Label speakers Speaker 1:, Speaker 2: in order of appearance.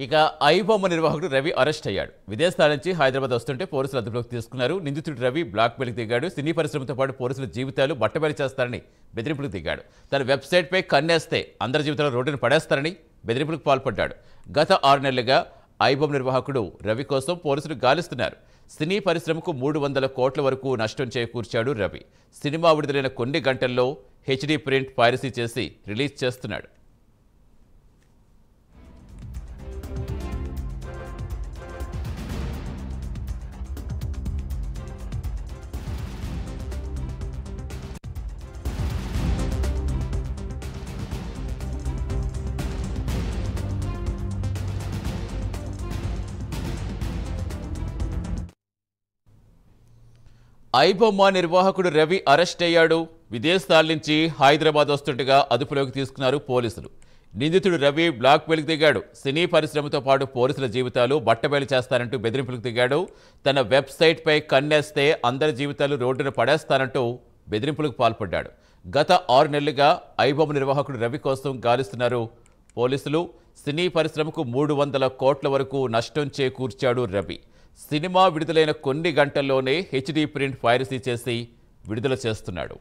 Speaker 1: ఇక ఐబొమ్మ నిర్వాహకుడు రవి అరెస్ట్ అయ్యాడు. విదేశాల నుంచి హైదరాబాద్ వస్తుంటే పోలీసులు అదుపులోకి తీసుకున్నారు. నిందితుడు రవి బ్లాక్మెయిల్కి దిగాడు. సినీ పరిశ్రమతో పాటు పోలీసుల జీవితాలు బట్టబయలు చేస్తారని బెదిరింపులకు దిగాడు. తన వెబ్సైట్పై కన్నేస్తే అందరి జీవితాలు రోడ్డును పడేస్తారని బెదిరింపులకు పాల్పడ్డాడు. గత 6 నెలలుగా ఐబొమ్మ నిర్వాహకుడు రవి కోసం పోలీసులు గాలిస్తున్నారు. సినీ పరిశ్రమకు 300 కోట్ల వరకు నష్టం చేకూర్చాడు రవి. సినిమా విడుదలైన కొన్ని గంటల్లో హెచ్డీ ప్రింట్ పైరసీ చేసి రిలీజ్ చేస్తున్నాడు. ఐబొమ్మ నిర్వాహకుడు రవి అరెస్ట్ అయ్యాడు. విదేశాల నుంచి హైదరాబాద్ వస్తుండగా అదుపులోకి తీసుకున్నారు పోలీసులు. నిందితుడు రవి బ్లాక్మెయిల్కి దిగాడు. సినీ పరిశ్రమతో పాటు పోలీసుల జీవితాలు బట్టబయలు చేస్తారంటూ బెదిరింపులకు దిగాడు. తన వెబ్సైట్పై కన్నేస్తే అందరి జీవితాలు రోడ్డున పడేస్తానంటూ బెదిరింపులకు పాల్పడ్డాడు. గత 6 నెలలుగా ఐబొమ్మ నిర్వాహకుడు రవి కోసం గాలిస్తున్నారు పోలీసులు. సినీ పరిశ్రమకు 300 కోట్ల వరకు నష్టం చేకూర్చాడు రవి. సినిమా విడుదలైన కొన్ని గంటల్లోనే హెచ్డీ ప్రింట్ పైరసీ చేసి విడుదల చేస్తున్నాడు.